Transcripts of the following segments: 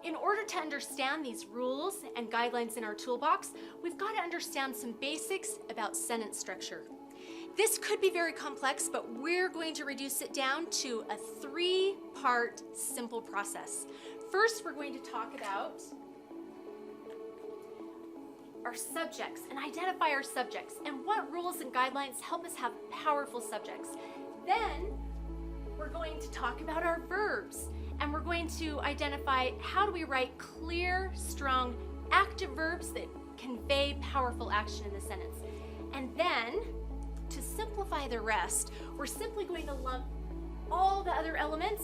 In order to understand these rules and guidelines in our toolbox, we've got to understand some basics about sentence structure. This could be very complex, but we're going to reduce it down to a three-part simple process. First, we're going to talk about our subjects and identify our subjects and what rules and guidelines help us have powerful subjects. Then, we're going to talk about our verbs. And we're going to identify how do we write clear, strong, active verbs that convey powerful action in the sentence. And then, to simplify the rest, we're simply going to lump all the other elements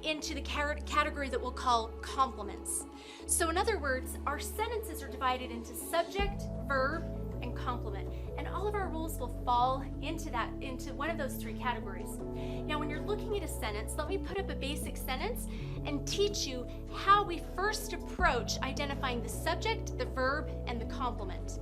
into the category that we'll call complements. So in other words, our sentences are divided into subject, verb, and complement. And all of our rules will fall into one of those three categories. Now, when you're looking at a sentence, let me put up a basic sentence and teach you how we first approach identifying the subject, the verb, and the complement.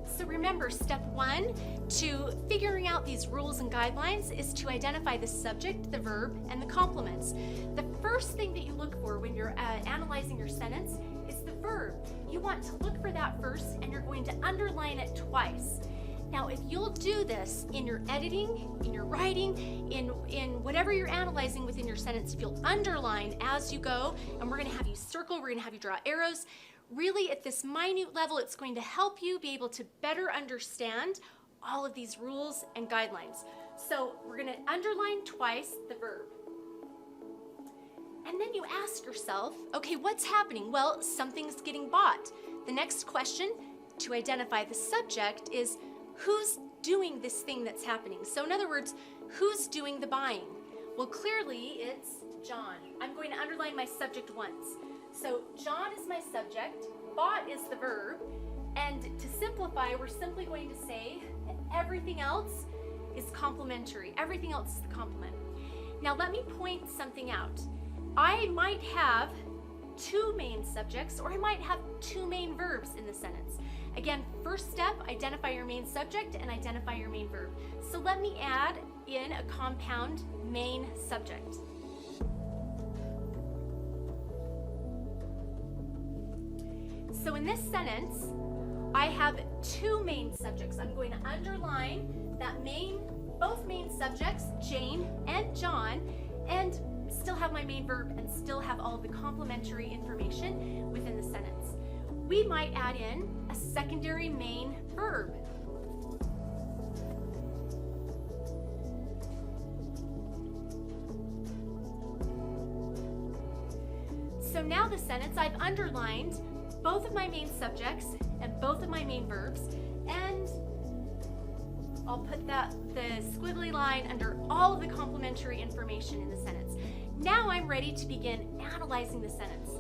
So remember, step one to figuring out these rules and guidelines is to identify the subject, the verb, and the complements. The first thing that you look for when you're analyzing your sentence is the verb. You want to look for that first, and you're going to underline it twice. Now, if you'll do this in your editing, in your writing, in whatever you're analyzing within your sentence, if you'll underline as you go, and we're going to have you circle, we're going to have you draw arrows, really at this minute level, it's going to help you be able to better understand all of these rules and guidelines. So we're going to underline twice the verb. And then you ask yourself, okay, what's happening? Well, something's getting bought. The next question to identify the subject is who's doing this thing that's happening? So in other words, who's doing the buying? Well, clearly it's John. I'm going to underline my subject once. So John is my subject, bought is the verb, and to simplify, we're simply going to say that everything else is complementary. Everything else is the complement. Now let me point something out. I might have two main subjects, or I might have two main verbs in the sentence. Again, first step, identify your main subject and identify your main verb. So let me add in a compound main subject. So in this sentence, I have two main subjects. I'm going to underline that both main subjects, Jane and John, and still have my main verb and still have all the complementary information within the sentence. We might add in a secondary main verb. So now the sentence, I've underlined both of my main subjects and both of my main verbs, and I'll put the squiggly line under all of the complementary information in the sentence. Now I'm ready to begin analyzing the sentence.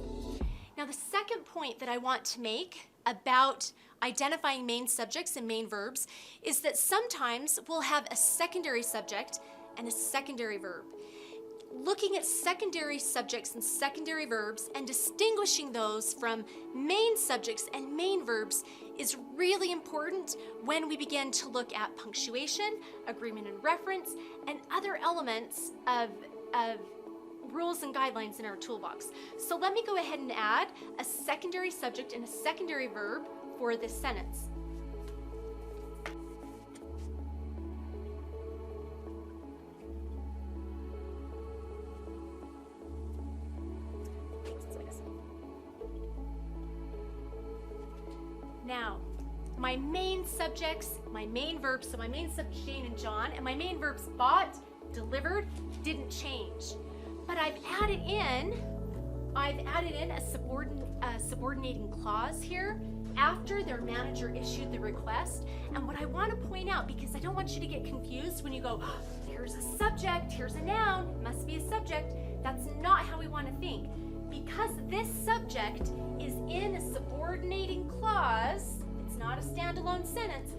Now the second point that I want to make about identifying main subjects and main verbs is that sometimes we'll have a secondary subject and a secondary verb. Looking at secondary subjects and secondary verbs and distinguishing those from main subjects and main verbs is really important when we begin to look at punctuation, agreement and reference, and other elements of rules and guidelines in our toolbox. So let me go ahead and add a secondary subject and a secondary verb for this sentence. Now, my main subjects, my main verbs, so my main subjects, Jane and John, and my main verbs, bought, delivered, didn't change. But I've added in a subordinating clause here after their manager issued the request. And what I want to point out, because I don't want you to get confused when you go, oh, here's a subject, here's a noun, must be a subject. That's not how we want to think. Because this subject is in a subordinating clause, it's not a standalone sentence,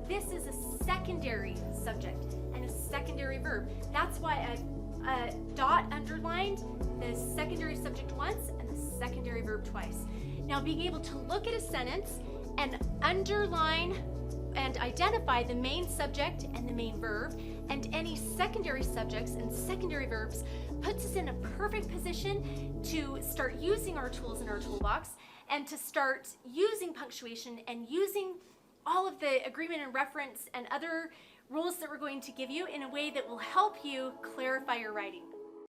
this is a secondary subject and a secondary verb. That's why I dot underlined the secondary subject once and the secondary verb twice. Now, being able to look at a sentence and underline and identify the main subject and the main verb and any secondary subjects and secondary verbs puts us in a perfect position to start using our tools in our toolbox and to start using punctuation and using all of the agreement and reference and other rules that we're going to give you in a way that will help you clarify your writing.